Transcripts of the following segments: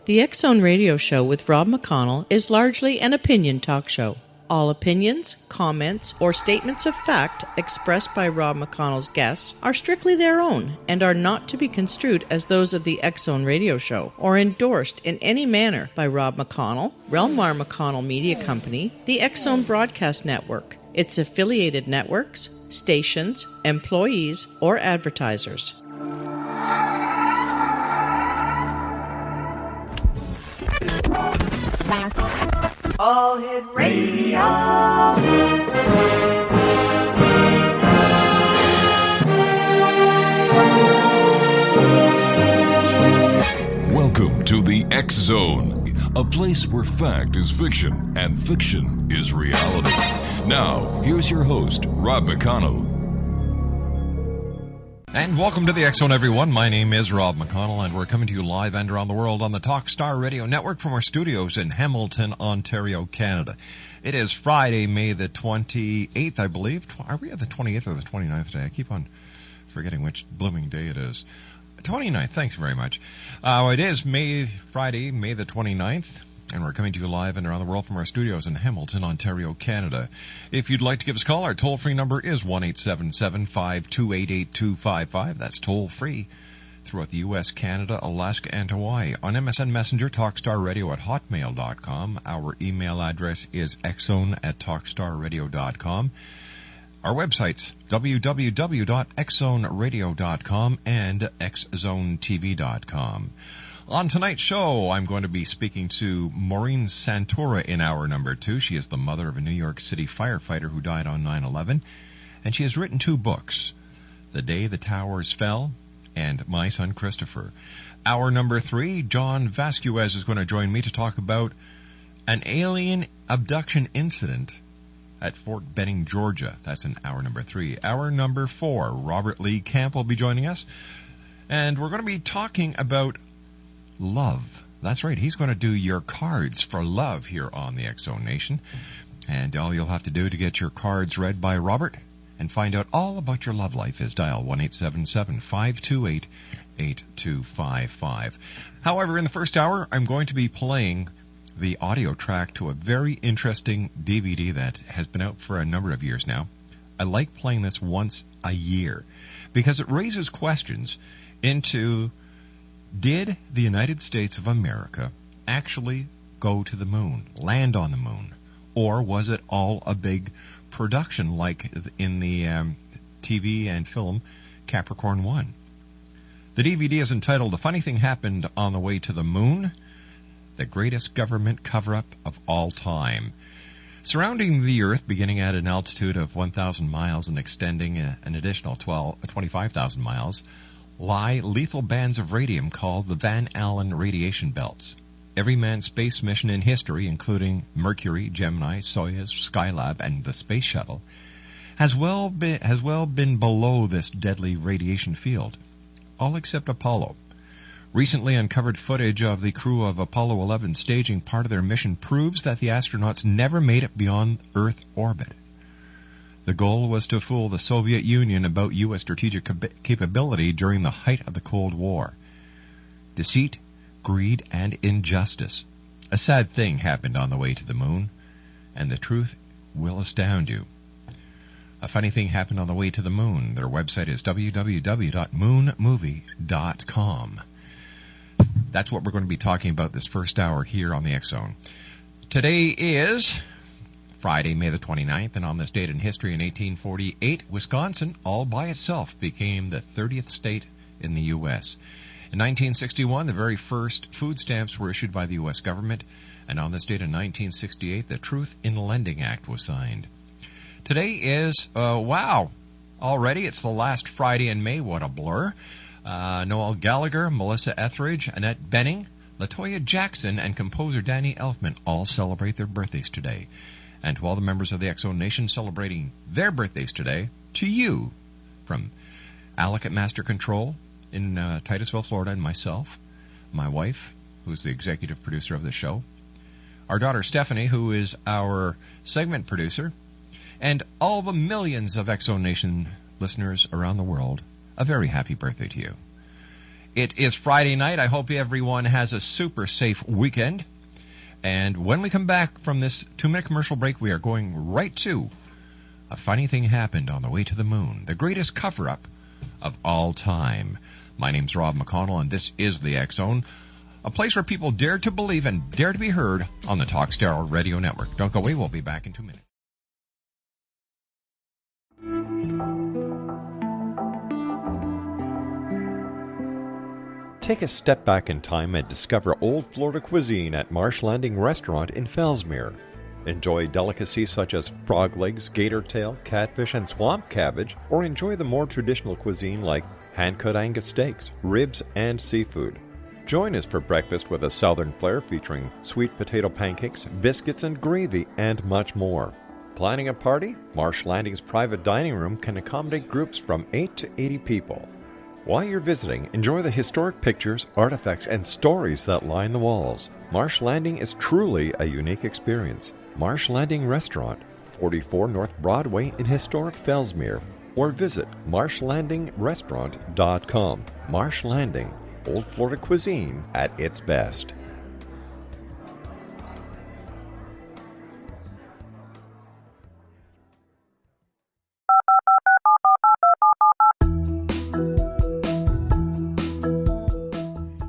The X-Zone Radio Show with Rob McConnell is largely an opinion talk show. All opinions, comments, or statements of fact expressed by Rob McConnell's guests are strictly their own and are not to be construed as those of the X-Zone Radio Show or endorsed in any manner by Rob McConnell, Relmar McConnell Media Company, the X-Zone Broadcast Network, its affiliated networks, stations, employees, or advertisers. All Hit Radio. Welcome to the X-Zone, a place where fact is fiction and fiction is reality. Now, here's your host, Rob McConnell. And welcome to the X-Zone, everyone. My name is Rob McConnell, and we're coming to you live and around the world on the Talkstar Radio Network from our studios in Hamilton, Ontario, Canada. It is Friday, May the 28th, I believe. Are we at the 28th or the 29th today? I keep on forgetting which blooming day it is. 29th, thanks very much. It is Friday, May the 29th. And we're coming to you live and around the world from our studios in Hamilton, Ontario, Canada. If you'd like to give us a call, our toll-free number is 1-877-528-8255. That's toll-free throughout the U.S., Canada, Alaska, and Hawaii. On MSN Messenger, talkstarradio@hotmail.com. Our email address is xzone@talkstarradio.com. Our websites, www.xzoneradio.com and xzonetv.com. On tonight's show, I'm going to be speaking to Maureen Santora in hour number 2. She is the mother of a New York City firefighter who died on 9/11, and she has written 2 books, The Day the Towers Fell and My Son Christopher. Hour number 3, John Vasquez is going to join me to talk about an alien abduction incident at Fort Benning, Georgia. That's in hour number 3. Hour number 4, Robert Lee Camp will be joining us, and we're going to be talking about love. That's right. He's going to do your cards for love here on the X-Zone Nation. And all you'll have to do to get your cards read by Robert and find out all about your love life is dial 1-877-528-8255. However, in the first hour, I'm going to be playing the audio track to a very interesting DVD that has been out for a number of years now. I like playing this once a year because it raises questions into: did the United States of America actually go to the moon, land on the moon? Or was it all a big production like in the TV and film Capricorn 1? The DVD is entitled A Funny Thing Happened on the Way to the Moon, the Greatest Government Cover-Up of All Time. Surrounding the Earth, beginning at an altitude of 1,000 miles and extending an additional 25,000 miles, lie lethal bands of radium called the Van Allen radiation belts. Every manned space mission in history, including Mercury, Gemini, Soyuz, Skylab, and the Space Shuttle, has well been below this deadly radiation field, all except Apollo. Recently uncovered footage of the crew of Apollo 11 staging part of their mission proves that the astronauts never made it beyond Earth orbit. The goal was to fool the Soviet Union about U.S. strategic capability during the height of the Cold War. Deceit, greed, and injustice. A sad thing happened on the way to the moon, and the truth will astound you. A funny thing happened on the way to the moon. Their website is www.moonmovie.com. That's what we're going to be talking about this first hour here on the X-Zone. Today is Friday, May the 29th, and on this date in history in 1848, Wisconsin, all by itself, became the 30th state in the U.S. In 1961, the very first food stamps were issued by the U.S. government, and on this date in 1968, the Truth in Lending Act was signed. Today is, already it's the last Friday in May. What a blur. Noel Gallagher, Melissa Etheridge, Annette Benning, LaToya Jackson, and composer Danny Elfman all celebrate their birthdays today. And to all the members of the X-Zone Nation celebrating their birthdays today, to you, from Alec at Master Control in Titusville, Florida, and myself, my wife, who's the executive producer of the show, our daughter Stephanie, who is our segment producer, and all the millions of X-Zone Nation listeners around the world, a very happy birthday to you. It is Friday night. I hope everyone has a super safe weekend. And when we come back from this 2-minute commercial break, we are going right to a funny thing happened on the way to the moon, the greatest cover-up of all time. My name's Rob McConnell, and this is the X Zone, a place where people dare to believe and dare to be heard on the Talkstar Radio Network. Don't go away. We'll be back in 2 minutes. Take a step back in time and discover old Florida cuisine at Marsh Landing Restaurant in Fellsmere. Enjoy delicacies such as frog legs, gator tail, catfish, and swamp cabbage, or enjoy the more traditional cuisine like hand-cut Angus steaks, ribs, and seafood. Join us for breakfast with a southern flair featuring sweet potato pancakes, biscuits, and gravy, and much more. Planning a party? Marsh Landing's private dining room can accommodate groups from 8 to 80 people. While you're visiting, enjoy the historic pictures, artifacts, and stories that line the walls. Marsh Landing is truly a unique experience. Marsh Landing Restaurant, 44 North Broadway in historic Fellsmere, or visit marshlandingrestaurant.com. Marsh Landing, old Florida cuisine at its best.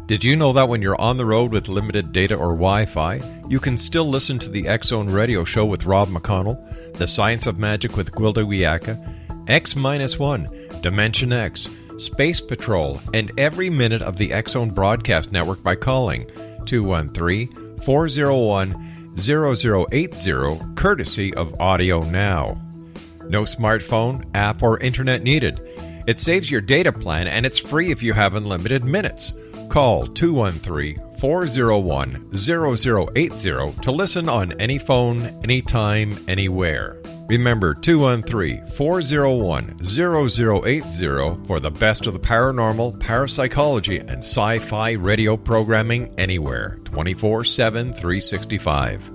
Did you know that when you're on the road with limited data or Wi-Fi, you can still listen to the X Zone radio show with Rob McConnell, The Science of Magic with Gwilda Wiyaka, X-1, Dimension X, Space Patrol, and every minute of the X Zone broadcast network by calling 213-401-0080, courtesy of Audio Now. No smartphone, app, or internet needed. It saves your data plan, and it's free if you have unlimited minutes. Call 213-401-0080 to listen on any phone, anytime, anywhere. Remember 213-401-0080 for the best of the paranormal, parapsychology, and sci-fi radio programming anywhere, 24/7, 365.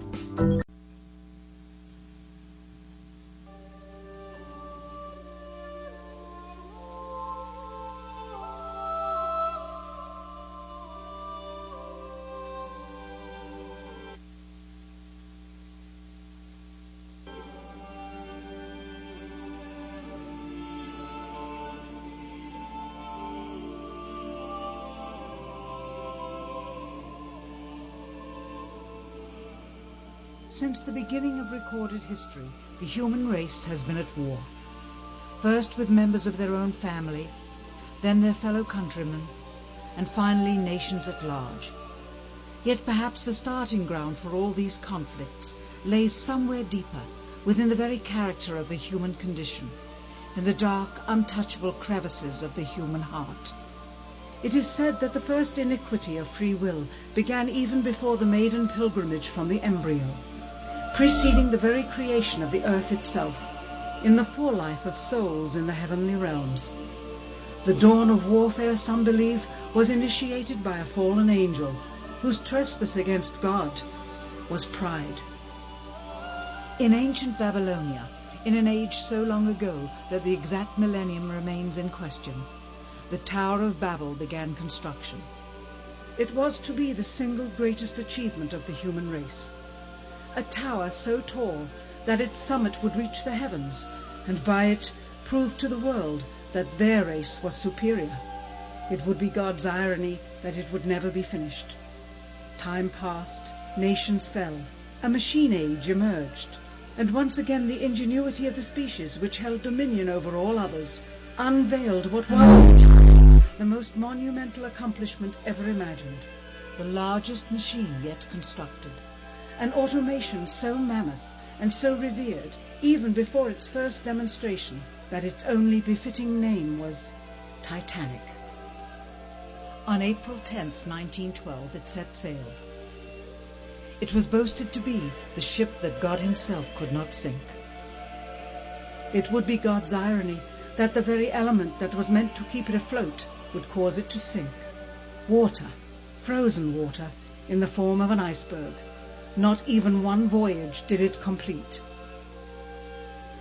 Since the beginning of recorded history, the human race has been at war. First with members of their own family, then their fellow countrymen, and finally nations at large. Yet perhaps the starting ground for all these conflicts lays somewhere deeper, within the very character of the human condition, in the dark, untouchable crevices of the human heart. It is said that the first iniquity of free will began even before the maiden pilgrimage from the embryo, preceding the very creation of the earth itself, in the forelife of souls in the heavenly realms. The dawn of warfare, some believe, was initiated by a fallen angel, whose trespass against God was pride. In ancient Babylonia, in an age so long ago that the exact millennium remains in question, the Tower of Babel began construction. It was to be the single greatest achievement of the human race. A tower so tall that its summit would reach the heavens, and by it prove to the world that their race was superior. It would be God's irony that it would never be finished. Time passed, nations fell, a machine age emerged, and once again the ingenuity of the species which held dominion over all others unveiled what was the most monumental accomplishment ever imagined, the largest machine yet constructed. An automation so mammoth and so revered, even before its first demonstration, that its only befitting name was Titanic. On April 10th, 1912, it set sail. It was boasted to be the ship that God himself could not sink. It would be God's irony that the very element that was meant to keep it afloat would cause it to sink. Water, frozen water, in the form of an iceberg. Not even one voyage did it complete.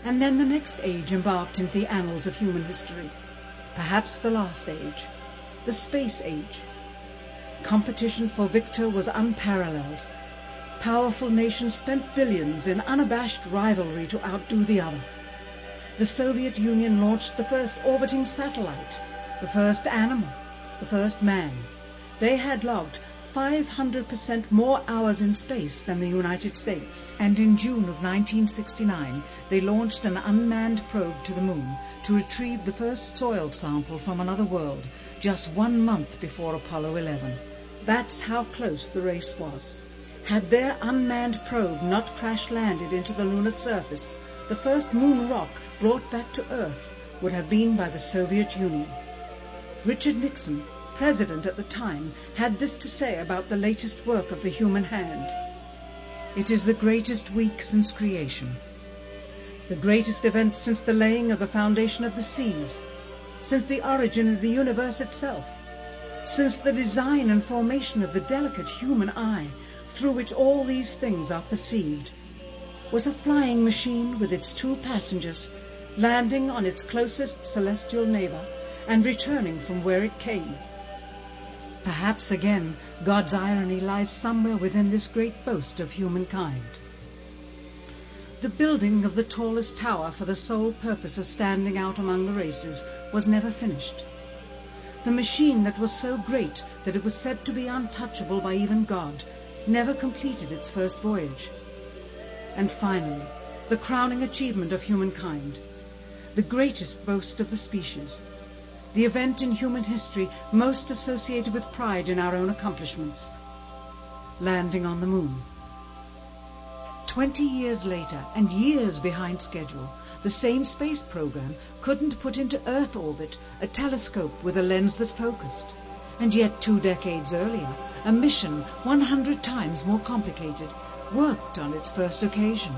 And then the next age embarked into the annals of human history, perhaps the last age, the space age. Competition for victor was unparalleled. Powerful nations spent billions in unabashed rivalry to outdo the other. The Soviet Union launched the first orbiting satellite, the first animal, the first man. They had logged 500% more hours in space than the United States. And in June of 1969, they launched an unmanned probe to the moon to retrieve the first soil sample from another world, just 1 month before Apollo 11. That's how close the race was. Had their unmanned probe not crash-landed into the lunar surface, the first moon rock brought back to Earth would have been by the Soviet Union. Richard Nixon, president at the time, had this to say about the latest work of the human hand. It is the greatest week since creation, the greatest event since the laying of the foundation of the seas, since the origin of the universe itself, since the design and formation of the delicate human eye through which all these things are perceived, was a flying machine with its 2 passengers landing on its closest celestial neighbor and returning from where it came. Perhaps again God's irony lies somewhere within this great boast of humankind. The building of the tallest tower for the sole purpose of standing out among the races was never finished. The machine that was so great that it was said to be untouchable by even God never completed its first voyage. And finally, the crowning achievement of humankind, the greatest boast of the species, the event in human history most associated with pride in our own accomplishments, landing on the moon. 20 years later, and years behind schedule, the same space program couldn't put into Earth orbit a telescope with a lens that focused. And yet 2 decades earlier, a mission 100 times more complicated worked on its first occasion.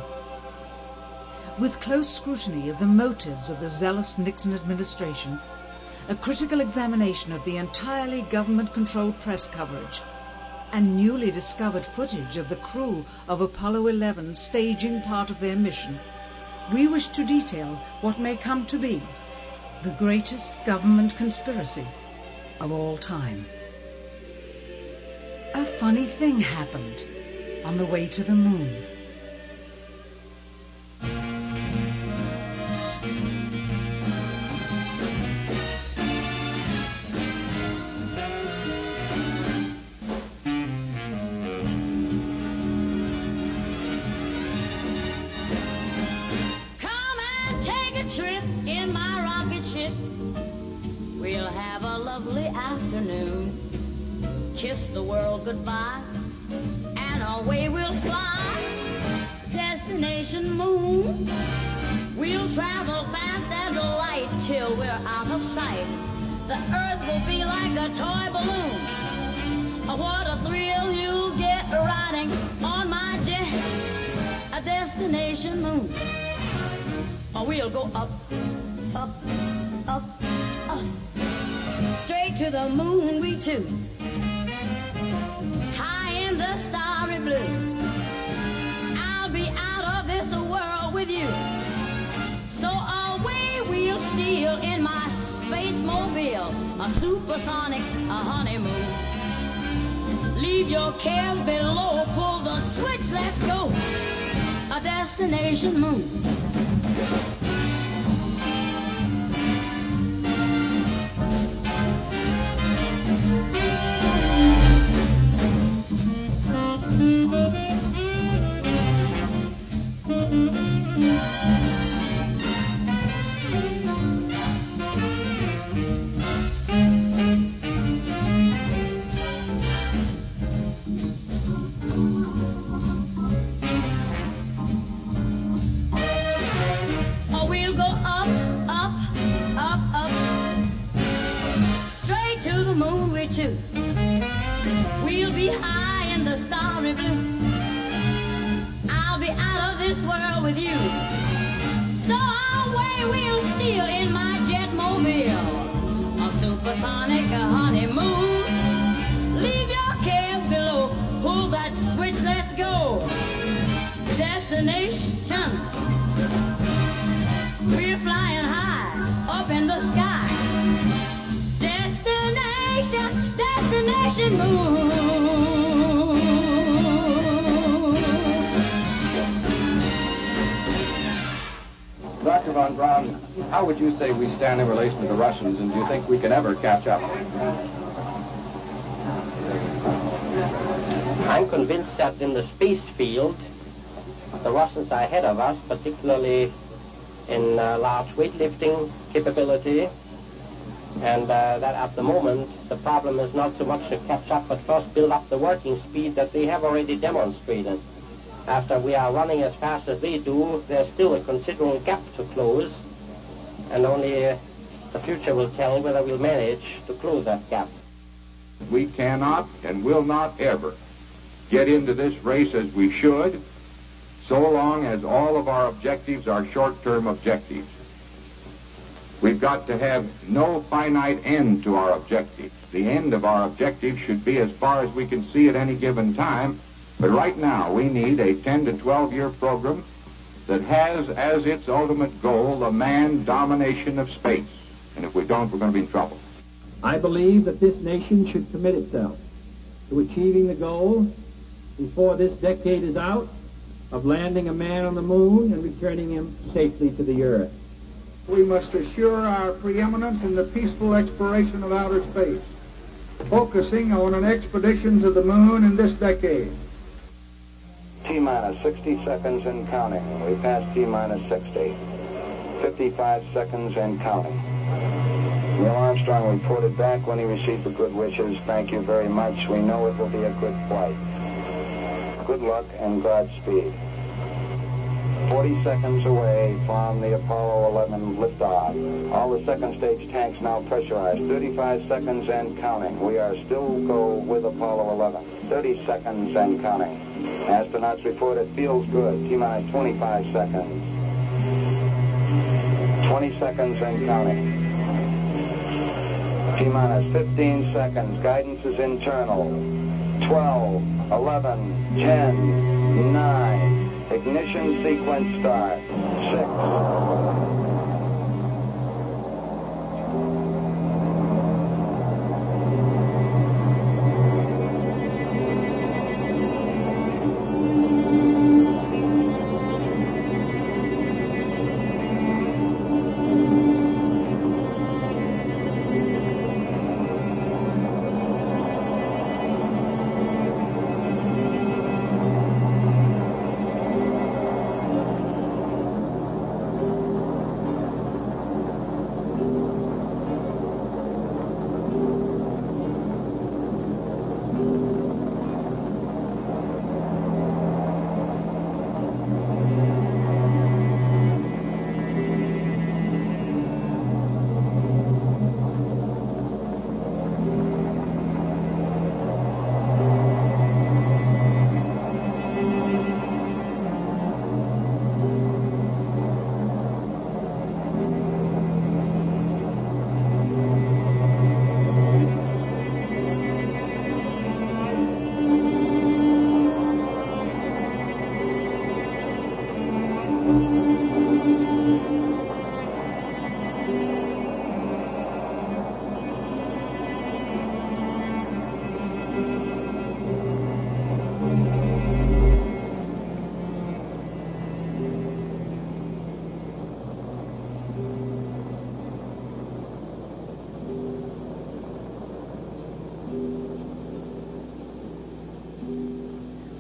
With close scrutiny of the motives of the zealous Nixon administration, a critical examination of the entirely government-controlled press coverage, and newly discovered footage of the crew of Apollo 11 staging part of their mission, we wish to detail what may come to be the greatest government conspiracy of all time. A funny thing happened on the way to the moon. Come and take a trip in my rocket ship. We'll have a lovely afternoon. Kiss the world goodbye, and away we'll fly. Destination moon. We'll travel fast as a light till we're out of sight. The Earth will be like a toy balloon. Oh, what a thrill you'll get riding on my jet. A destination moon. Oh, we'll go up, up, up, up. Straight to the moon we two. The starry blue. I'll be out of this world with you. So away we'll steal in my space mobile, a supersonic, a honeymoon. Leave your cares below, pull the switch, let's go. A destination moon. We'll be high in the starry blue. I'll be out of this world with you. So away we'll steal in my jet mobile, a supersonic, a honeymoon. Leave your cares below, pull that switch, let's go. Destination. We're flying high up in the sky. Destination. How would you say we stand in relation to the Russians, and do you think we can ever catch up? I'm convinced that in the space field, the Russians are ahead of us, particularly in large weightlifting capability, and that at the moment the problem is not so much to catch up, but first build up the working speed that they have already demonstrated. After we are running as fast as they do, there's still a considerable gap to close, and only the future will tell whether we'll manage to close that gap. We cannot and will not ever get into this race as we should, so long as all of our objectives are short-term objectives. We've got to have no finite end to our objectives. The end of our objective should be as far as we can see at any given time, but right now we need a 10 to 12-year program that has as its ultimate goal the manned domination of space. And if we don't, we're going to be in trouble. I believe that this nation should commit itself to achieving the goal before this decade is out of landing a man on the moon and returning him safely to the earth. We must assure our preeminence in the peaceful exploration of outer space, focusing on an expedition to the moon in this decade. T-minus 60 seconds and counting. We passed T-minus 60. 55 seconds and counting. Neil Armstrong reported back when he received the good wishes. Thank you very much. We know it will be a good flight. Good luck and Godspeed. 40 seconds away from the Apollo 11 liftoff. All the second stage tanks now pressurized. 35 seconds and counting. We are still go with Apollo 11. 30 seconds and counting. Astronauts report it feels good. T-minus 25 seconds. 20 seconds and counting. T-minus 15 seconds. Guidance is internal. 12, 11, 10, 9. Ignition sequence start. 6.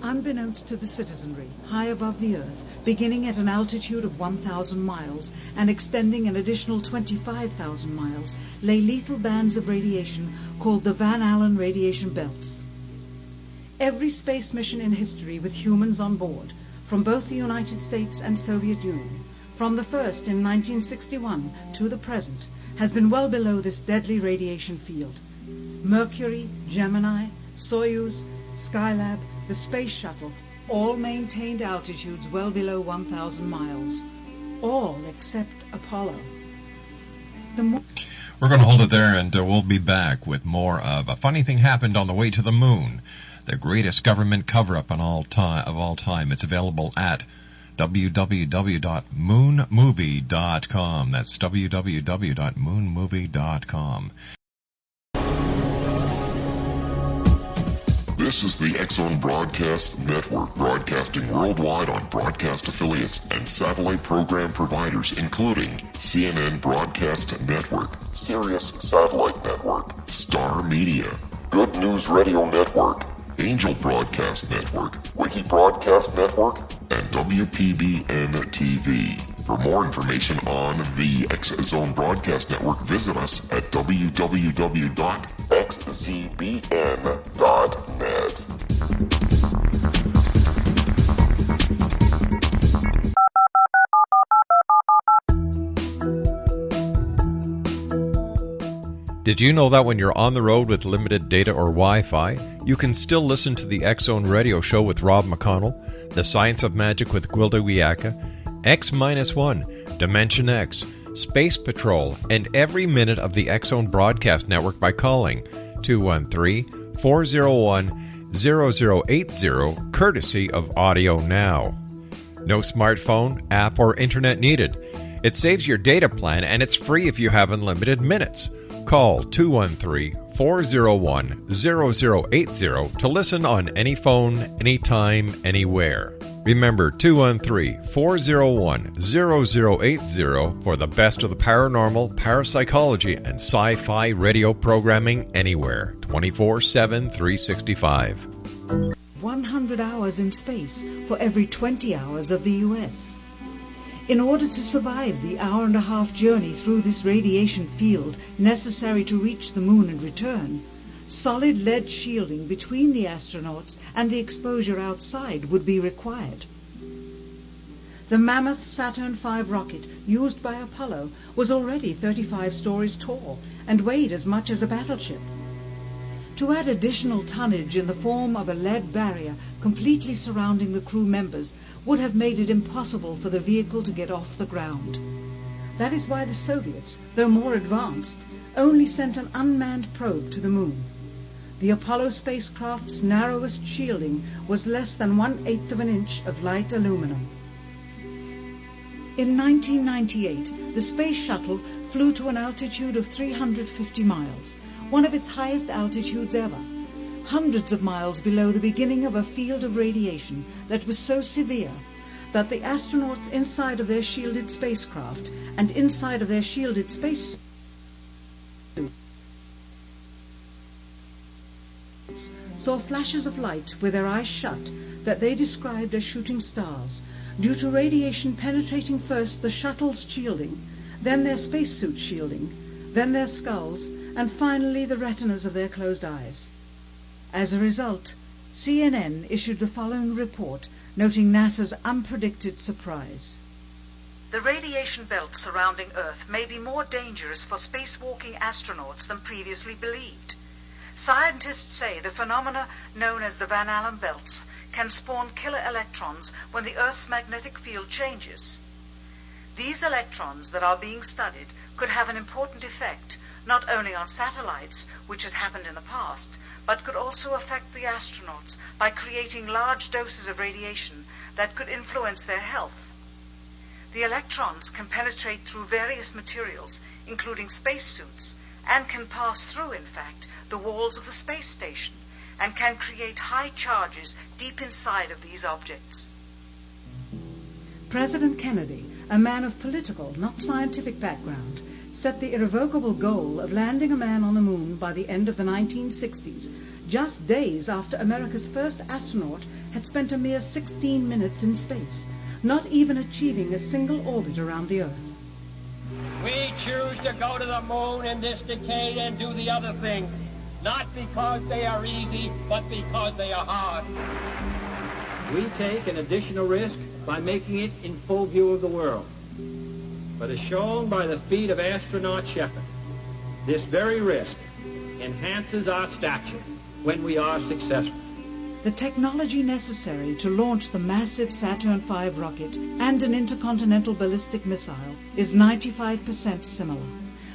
Unbeknownst to the citizenry, high above the earth, beginning at an altitude of 1,000 miles and extending an additional 25,000 miles, lay lethal bands of radiation called the Van Allen radiation belts. Every space mission in history with humans on board, from both the United States and Soviet Union, from the first in 1961 to the present, has been well below this deadly radiation field. Mercury, Gemini, Soyuz, Skylab, the Space Shuttle, all maintained altitudes well below 1,000 miles. All except Apollo. We're going to hold it there, and we'll be back with more of A Funny Thing Happened on the Way to the Moon, the greatest government cover-up of all time. It's available at www.moonmovie.com. That's www.moonmovie.com. This is the X-Zone Broadcast Network, broadcasting worldwide on broadcast affiliates and satellite program providers, including CNN Broadcast Network, Sirius Satellite Network, Star Media, Good News Radio Network, Angel Broadcast Network, Wiki Broadcast Network, and WPBN TV. For more information on the X-Zone Broadcast Network, visit us at www.xzbn.net. Did you know that when you're on the road with limited data or Wi-Fi, you can still listen to the X-Zone Radio Show with Rob McConnell, The Science of Magic with Gwilda Wiyaka, X-1, Dimension X, Space Patrol, and every minute of the X-Zone Broadcast Network by calling 213-401-0080, courtesy of Audio Now. No smartphone, app, or internet needed. It saves your data plan, and it's free if you have unlimited minutes. Call 213-401-0080 to listen on any phone, anytime, anywhere. Remember, 213-401-0080 for the best of the paranormal, parapsychology, and sci-fi radio programming anywhere, 24/7, 365. 100 hours in space for every 20 hours of the U.S. In order to survive the hour-and-a-half journey through this radiation field necessary to reach the moon and return, solid lead shielding between the astronauts and the exposure outside would be required. The mammoth Saturn V rocket used by Apollo was already 35 stories tall and weighed as much as a battleship. To add additional tonnage in the form of a lead barrier completely surrounding the crew members would have made it impossible for the vehicle to get off the ground. That is why the Soviets, though more advanced, only sent an unmanned probe to the moon. The Apollo spacecraft's narrowest shielding was less than 1/8 of an inch of light aluminum. In 1998, the space shuttle flew to an altitude of 350 miles, one of its highest altitudes ever, hundreds of miles below the beginning of a field of radiation that was so severe that the astronauts inside of their shielded spacecraft and inside of their shielded spacesuits saw flashes of light with their eyes shut that they described as shooting stars, due to radiation penetrating first the shuttle's shielding, then their spacesuit shielding, then their skulls, and finally the retinas of their closed eyes. As a result, CNN issued the following report noting NASA's unpredicted surprise. The radiation belt surrounding Earth may be more dangerous for spacewalking astronauts than previously believed. Scientists say the phenomena known as the Van Allen belts can spawn killer electrons when the Earth's magnetic field changes. These electrons that are being studied could have an important effect not only on satellites, which has happened in the past, but could also affect the astronauts by creating large doses of radiation that could influence their health. The electrons can penetrate through various materials, including spacesuits, and can pass through, in fact, the walls of the space station, and can create high charges deep inside of these objects. President Kennedy, a man of political, not scientific background, set the irrevocable goal of landing a man on the moon by the end of the 1960s, just days after America's first astronaut had spent a mere 16 minutes in space, not even achieving a single orbit around the Earth. We choose to go to the moon in this decade and do the other thing, not because they are easy, but because they are hard. We take an additional risk by making it in full view of the world. But as shown by the feat of astronaut Shepard, this very risk enhances our stature when we are successful. The technology necessary to launch the massive Saturn V rocket and an intercontinental ballistic missile is 95% similar.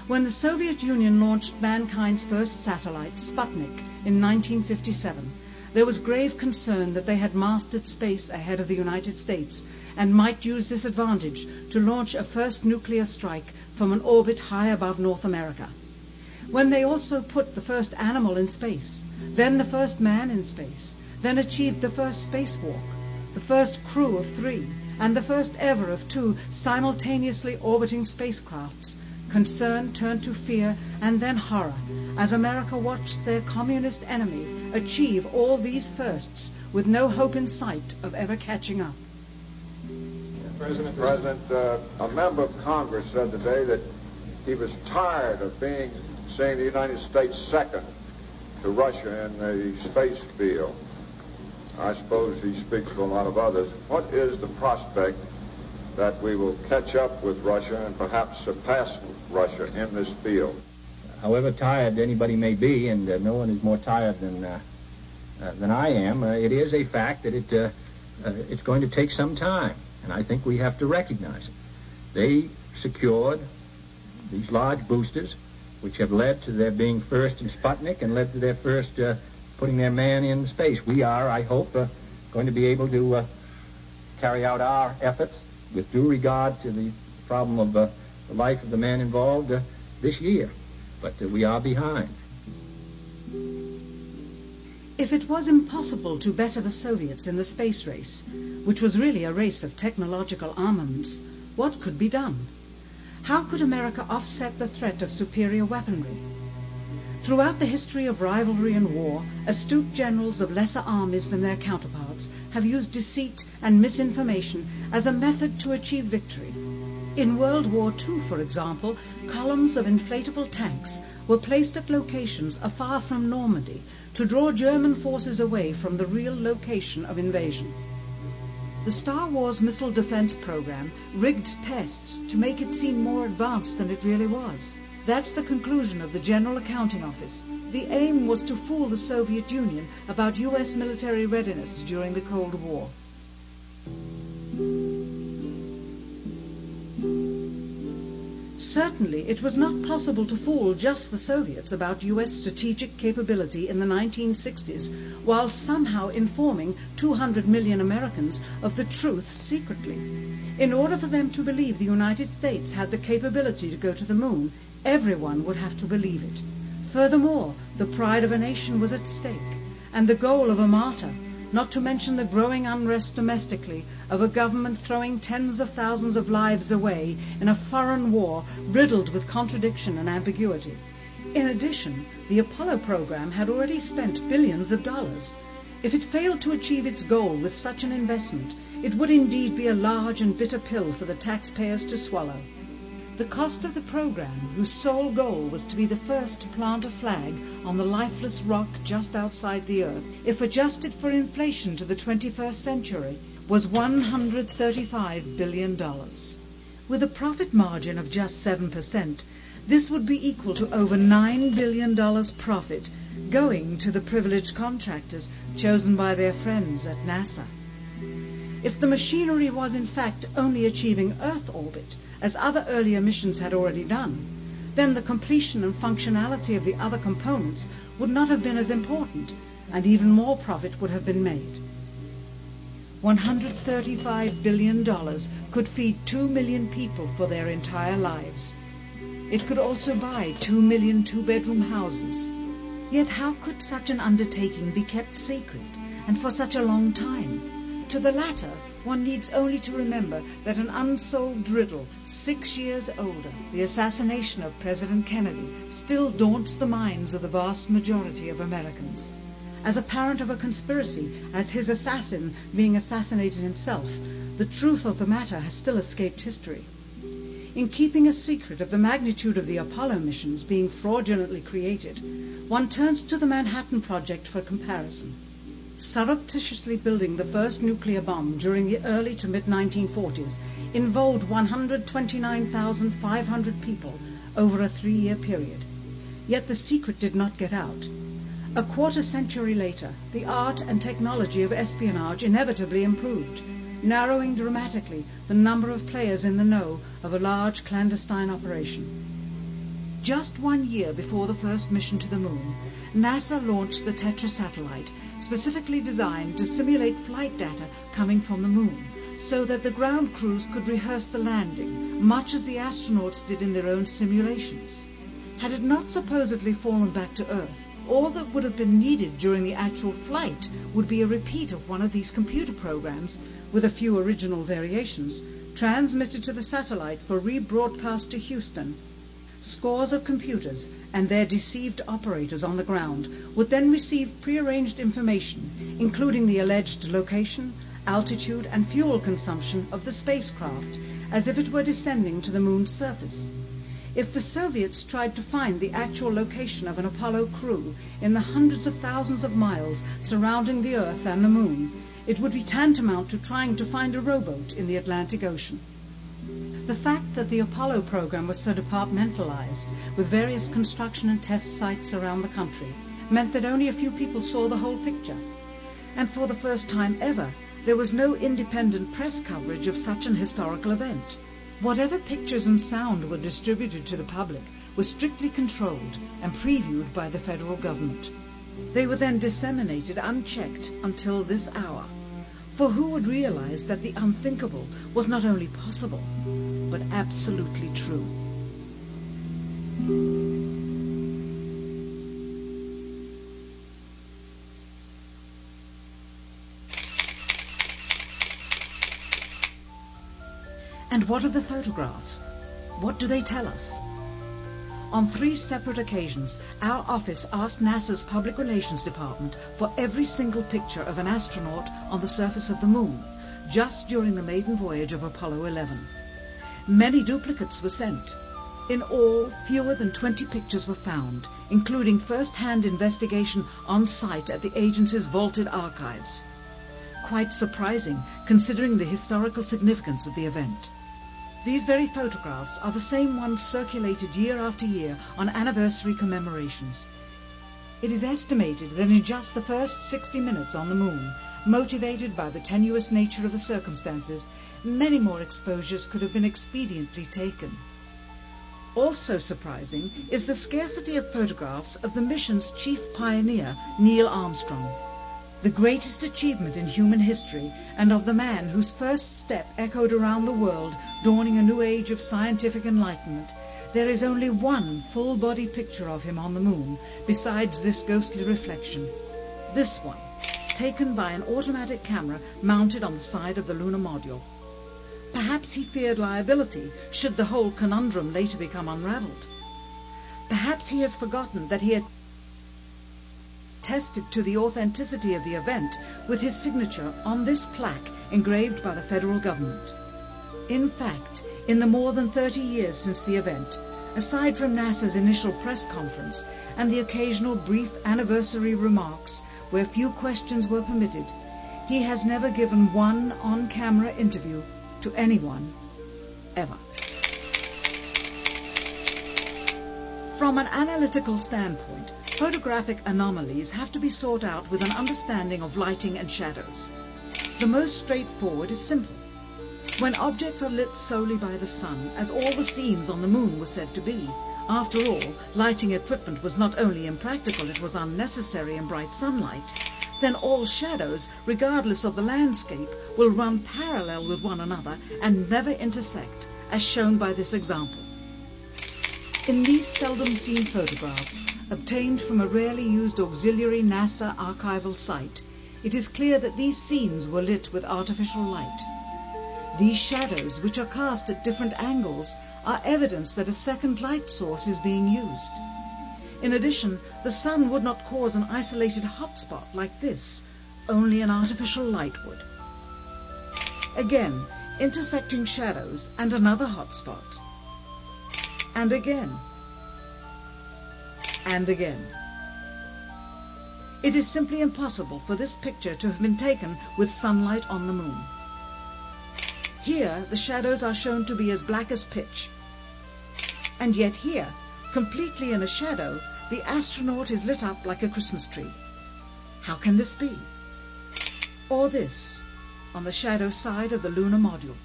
When the Soviet Union launched mankind's first satellite, Sputnik, in 1957, there was grave concern that they had mastered space ahead of the United States and might use this advantage to launch a first nuclear strike from an orbit high above North America. when they also put the first animal in space, then the first man in space, then achieved the first spacewalk, the first crew of 3, and the first ever of 2 simultaneously orbiting spacecrafts, concern turned to fear and then horror as America watched their communist enemy achieve all these firsts with no hope in sight of ever catching up. President, a member of Congress said today that he was tired of seeing the United States second to Russia in the space field. I suppose he speaks for a lot of others. What is the prospect that we will catch up with Russia and perhaps surpass Russia in this field? However tired anybody may be, and no one is more tired than I am, it is a fact that it's going to take some time, and I think we have to recognize it. They secured these large boosters, which have led to their being first in Sputnik and led to their first putting their man in space. We are, I hope, going to be able to carry out our efforts with due regard to the problem of the life of the man involved this year. But we are behind. If it was impossible to better the Soviets in the space race, which was really a race of technological armaments, what could be done? How could America offset the threat of superior weaponry? Throughout the history of rivalry and war, astute generals of lesser armies than their counterparts have used deceit and misinformation as a method to achieve victory. In World War II, for example, columns of inflatable tanks were placed at locations afar from Normandy to draw German forces away from the real location of invasion. The Star Wars missile defense program rigged tests to make it seem more advanced than it really was. That's the conclusion of the General Accounting Office. The aim was to fool the Soviet Union about U.S. military readiness during the Cold War. Certainly, it was not possible to fool just the Soviets about U.S. strategic capability in the 1960s, while somehow informing 200 million Americans of the truth secretly. In order for them to believe the United States had the capability to go to the moon, everyone would have to believe it. Furthermore, the pride of a nation was at stake, and the goal of a martyr, not to mention the growing unrest domestically of a government throwing tens of thousands of lives away in a foreign war riddled with contradiction and ambiguity. In addition, the Apollo program had already spent billions of dollars. If it failed to achieve its goal with such an investment, it would indeed be a large and bitter pill for the taxpayers to swallow. The cost of the program, whose sole goal was to be the first to plant a flag on the lifeless rock just outside the Earth, if adjusted for inflation to the 21st century, was $135 billion. With a profit margin of just 7%, this would be equal to over $9 billion profit going to the privileged contractors chosen by their friends at NASA. If the machinery was in fact only achieving Earth orbit, as other earlier missions had already done, then the completion and functionality of the other components would not have been as important, and even more profit would have been made. $135 billion could feed 2 million people for their entire lives. It could also buy 2 million two-bedroom houses. Yet how could such an undertaking be kept secret, and for such a long time? To the latter, one needs only to remember that an unsolved riddle 6 years older, the assassination of President Kennedy, still daunts the minds of the vast majority of Americans. As apparent of a conspiracy as his assassin being assassinated himself, the truth of the matter has still escaped history. In keeping a secret of the magnitude of the Apollo missions being fraudulently created, one turns to the Manhattan Project for comparison. Surreptitiously building the first nuclear bomb during the early to mid-1940s involved 129,500 people over a 3-year period. Yet the secret did not get out. A quarter century later, the art and technology of espionage inevitably improved, narrowing dramatically the number of players in the know of a large clandestine operation. Just 1 year before the first mission to the moon, NASA launched the Tetra satellite, specifically designed to simulate flight data coming from the moon, so that the ground crews could rehearse the landing, much as the astronauts did in their own simulations. Had it not supposedly fallen back to Earth, all that would have been needed during the actual flight would be a repeat of one of these computer programs, with a few original variations, transmitted to the satellite for rebroadcast to Houston. Scores of computers and their deceived operators on the ground would then receive prearranged information, including the alleged location, altitude, and fuel consumption of the spacecraft, as if it were descending to the moon's surface. If the Soviets tried to find the actual location of an Apollo crew in the hundreds of thousands of miles surrounding the Earth and the Moon, it would be tantamount to trying to find a rowboat in the Atlantic Ocean. The fact that the Apollo program was so departmentalized, with various construction and test sites around the country, meant that only a few people saw the whole picture. And for the first time ever, there was no independent press coverage of such an historical event. Whatever pictures and sound were distributed to the public were strictly controlled and previewed by the federal government. They were then disseminated unchecked until this hour. For who would realize that the unthinkable was not only possible, but absolutely true? And what of the photographs? What do they tell us? On 3 separate occasions, our office asked NASA's Public Relations Department for every single picture of an astronaut on the surface of the Moon, just during the maiden voyage of Apollo 11. Many duplicates were sent. In all, fewer than 20 pictures were found, including first-hand investigation on site at the agency's vaulted archives. Quite surprising, considering the historical significance of the event. These very photographs are the same ones circulated year after year on anniversary commemorations. It is estimated that in just the first 60 minutes on the Moon, motivated by the tenuous nature of the circumstances, many more exposures could have been expediently taken. Also surprising is the scarcity of photographs of the mission's chief pioneer, Neil Armstrong. The greatest achievement in human history, and of the man whose first step echoed around the world, dawning a new age of scientific enlightenment, there is only one full-body picture of him on the Moon, besides this ghostly reflection. This one, taken by an automatic camera mounted on the side of the lunar module. Perhaps he feared liability should the whole conundrum later become unraveled. Perhaps he has forgotten that he had attested to the authenticity of the event with his signature on this plaque engraved by the federal government. In fact, in the more than 30 years since the event, aside from NASA's initial press conference and the occasional brief anniversary remarks where few questions were permitted, he has never given one on-camera interview to anyone, ever. From an analytical standpoint, photographic anomalies have to be sought out with an understanding of lighting and shadows. The most straightforward is simple. When objects are lit solely by the sun, as all the scenes on the Moon were said to be, after all, lighting equipment was not only impractical, it was unnecessary in bright sunlight, then all shadows, regardless of the landscape, will run parallel with one another and never intersect, as shown by this example. In these seldom-seen photographs, obtained from a rarely used auxiliary NASA archival site, it is clear that these scenes were lit with artificial light. These shadows, which are cast at different angles, are evidence that a second light source is being used. In addition, the sun would not cause an isolated hotspot like this, only an artificial light would. Again, intersecting shadows and another hotspot. And again. And again. It is simply impossible for this picture to have been taken with sunlight on the Moon. Here, the shadows are shown to be as black as pitch. And yet here, completely in a shadow, the astronaut is lit up like a Christmas tree. How can this be? Or this, on the shadow side of the lunar module.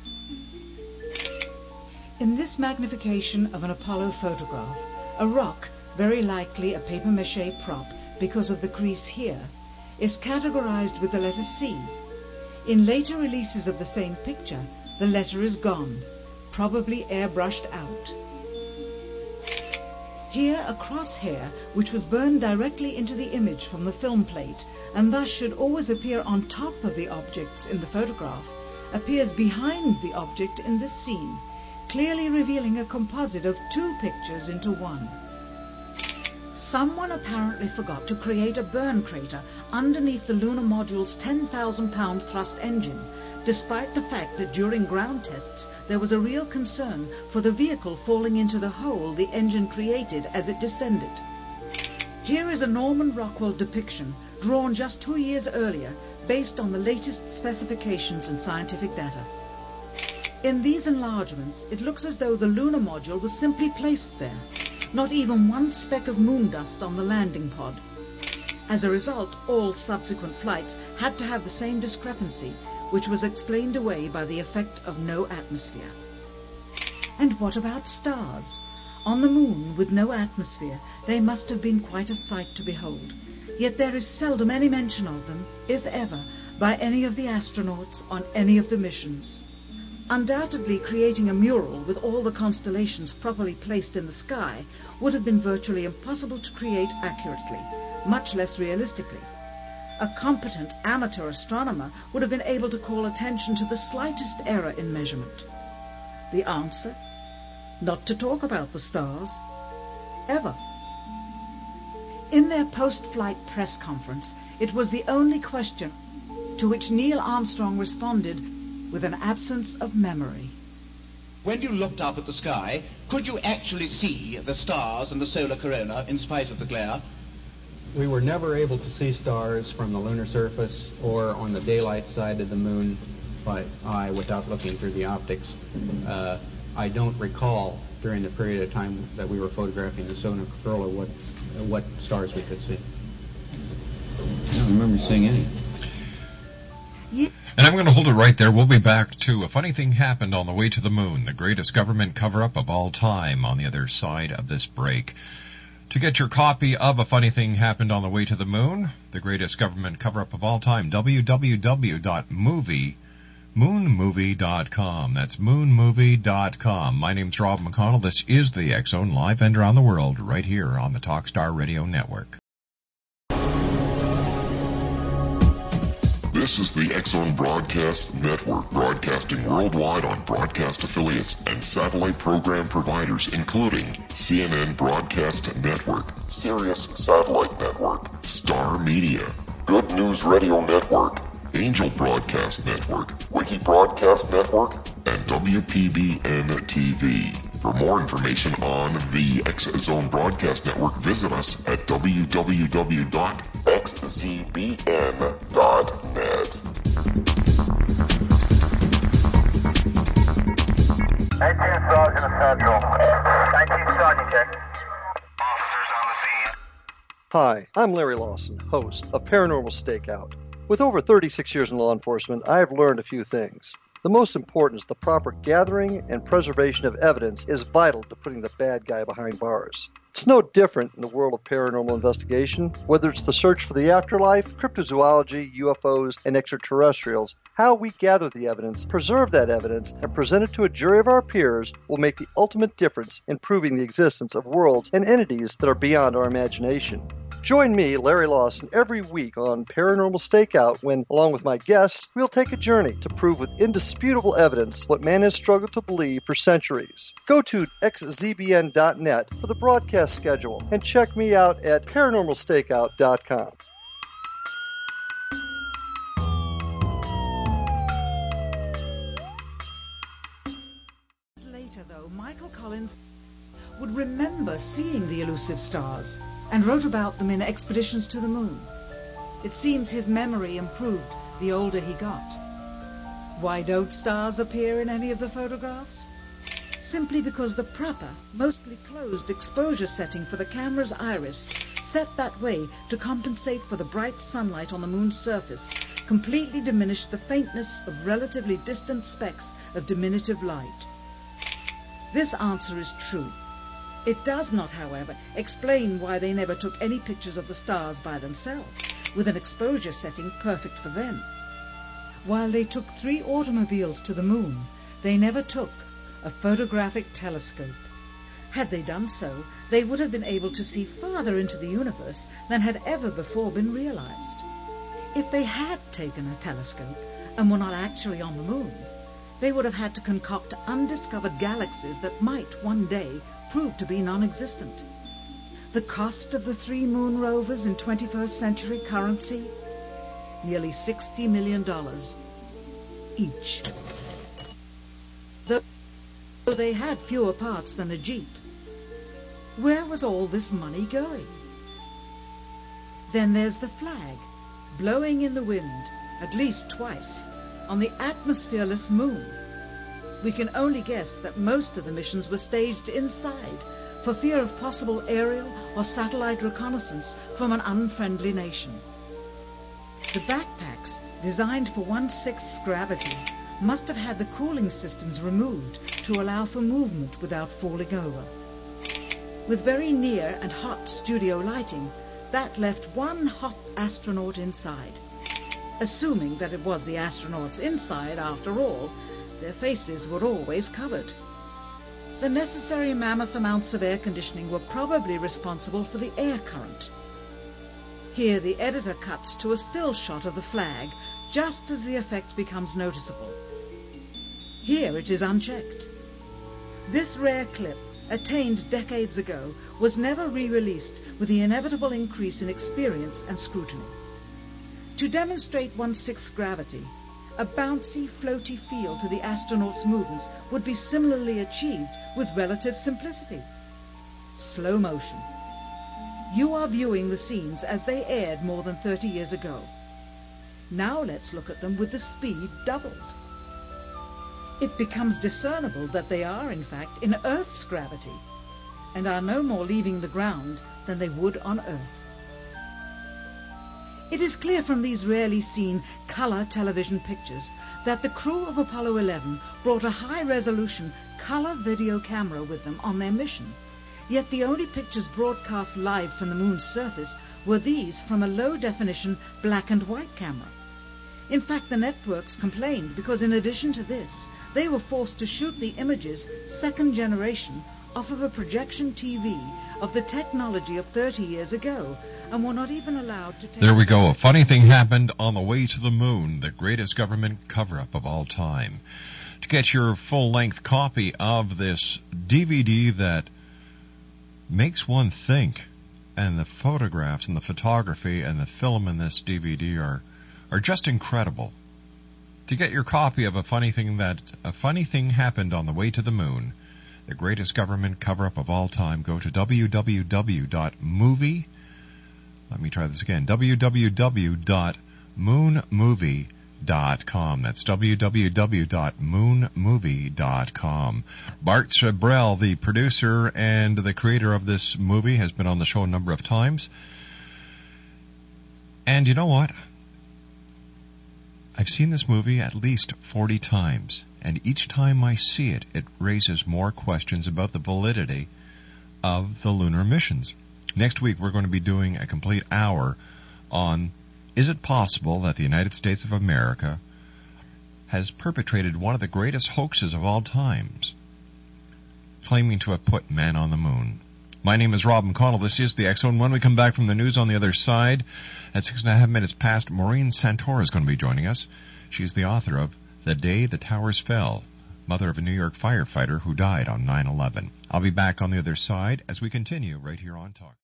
In this magnification of an Apollo photograph, a rock, very likely a papier-mâché prop because of the crease here, is categorized with the letter C. In later releases of the same picture, the letter is gone, probably airbrushed out. Here a crosshair, which was burned directly into the image from the film plate, and thus should always appear on top of the objects in the photograph, appears behind the object in this scene, clearly revealing a composite of two pictures into one. Someone apparently forgot to create a burn crater underneath the lunar module's 10,000-pound thrust engine, despite the fact that during ground tests there was a real concern for the vehicle falling into the hole the engine created as it descended. Here is a Norman Rockwell depiction drawn just 2 years earlier based on the latest specifications and scientific data. In these enlargements, it looks as though the lunar module was simply placed there, not even one speck of moon dust on the landing pod. As a result, all subsequent flights had to have the same discrepancy, which was explained away by the effect of no atmosphere. And what about stars? On the moon, with no atmosphere, they must have been quite a sight to behold. Yet there is seldom any mention of them, if ever, by any of the astronauts on any of the missions. Undoubtedly, creating a mural with all the constellations properly placed in the sky would have been virtually impossible to create accurately, much less realistically. A competent amateur astronomer would have been able to call attention to the slightest error in measurement. The answer? Not to talk about the stars. Ever. In their post-flight press conference, it was the only question to which Neil Armstrong responded with an absence of memory. When you looked up at the sky, could you actually see the stars and the solar corona in spite of the glare? We were never able to see stars from the lunar surface or on the daylight side of the moon by eye without looking through the optics. I don't recall during the period of time that we were photographing the solar corona what stars we could see. I don't remember seeing any. And I'm going to hold it right there. We'll be back to A Funny Thing Happened on the Way to the Moon, the greatest government cover-up of all time, on the other side of this break. To get your copy of A Funny Thing Happened on the Way to the Moon, the greatest government cover-up of all time, www.moonmovie.com. That's moonmovie.com. My name's Rob McConnell. This is the X-Zone, live and around the world, right here on the Talkstar Radio Network. This is the X-Zone Broadcast Network, broadcasting worldwide on broadcast affiliates and satellite program providers, including CNN Broadcast Network, Sirius Satellite Network, Star Media, Good News Radio Network, Angel Broadcast Network, Wiki Broadcast Network, and WPBN TV. For more information on the X-Zone Broadcast Network, visit us at www.xzbn.net. 19 Sergeant Central. 19 Sergeant check. Officers on the scene. Hi, I'm Larry Lawson, host of Paranormal Stakeout. With over 36 years in law enforcement, I have learned a few things. The most important is the proper gathering and preservation of evidence is vital to putting the bad guy behind bars. It's no different in the world of paranormal investigation. Whether it's the search for the afterlife, cryptozoology, UFOs, and extraterrestrials, how we gather the evidence, preserve that evidence, and present it to a jury of our peers will make the ultimate difference in proving the existence of worlds and entities that are beyond our imagination. Join me, Larry Lawson, every week on Paranormal Stakeout when, along with my guests, we'll take a journey to prove with indisputable evidence what man has struggled to believe for centuries. Go to xzbn.net for the broadcast schedule and check me out at paranormalstakeout.com. Later, though, Michael Collins would remember seeing the elusive stars and wrote about them in Expeditions to the Moon. It seems his memory improved the older he got. Why don't stars appear in any of the photographs? Simply because the proper, mostly closed exposure setting for the camera's iris, set that way to compensate for the bright sunlight on the moon's surface, completely diminished the faintness of relatively distant specks of diminutive light. This answer is true. It does not, however, explain why they never took any pictures of the stars by themselves, with an exposure setting perfect for them. While they took 3 automobiles to the moon, they never took a photographic telescope. Had they done so, they would have been able to see farther into the universe than had ever before been realized. If they had taken a telescope and were not actually on the moon, they would have had to concoct undiscovered galaxies that might one day prove to be non-existent. The cost of the 3 moon rovers in 21st century currency? Nearly $60 million each. Though they had fewer parts than a Jeep, where was all this money going? Then there's the flag, blowing in the wind, at least twice, on the atmosphereless moon. We can only guess that most of the missions were staged inside for fear of possible aerial or satellite reconnaissance from an unfriendly nation. The backpacks, designed for 1/6 gravity, must have had the cooling systems removed to allow for movement without falling over. With very near and hot studio lighting, that left one hot astronaut inside. Assuming that it was the astronauts inside, after all, their faces were always covered. The necessary mammoth amounts of air conditioning were probably responsible for the air current. Here the editor cuts to a still shot of the flag, just as the effect becomes noticeable. Here it is unchecked. This rare clip, attained decades ago, was never re-released with the inevitable increase in experience and scrutiny. To demonstrate 1/6 gravity, a bouncy, floaty feel to the astronauts' movements would be similarly achieved with relative simplicity. Slow motion. You are viewing the scenes as they aired more than 30 years ago. Now let's look at them with the speed doubled. It becomes discernible that they are, in fact, in Earth's gravity, and are no more leaving the ground than they would on Earth. It is clear from these rarely seen color television pictures that the crew of Apollo 11 brought a high-resolution color video camera with them on their mission, yet the only pictures broadcast live from the moon's surface were these from a low-definition black and white camera. In fact, the networks complained because in addition to this, they were forced to shoot the images, second generation, off of a projection TV of the technology of 30 years ago, and were not even allowed to take... There we go. A funny thing happened on the way to the moon, the greatest government cover-up of all time. To get your full-length copy of this DVD that makes one think, and the photographs and the photography and the film in this DVD are just incredible. To get your copy of A Funny Thing Happened on the Way to the Moon, the greatest government cover-up of all time, go to www.moonmovie.com. That's www.moonmovie.com. Bart SIBREL, the producer and the creator of this movie, has been on the show a number of times. And you know what? I've seen this movie at least 40 times, and each time I see it, it raises more questions about the validity of the lunar missions. Next week, we're going to be doing a complete hour on, is it possible that the United States of America has perpetrated one of the greatest hoaxes of all times, claiming to have put man on the moon? My name is Rob McConnell. This is the X-Zone. When we come back from the news on the other side, at 6.5 minutes past, Maureen Santora is going to be joining us. She's the author of The Day the Towers Fell, mother of a New York firefighter who died on 9/11. I'll be back on the other side as we continue right here on Talk.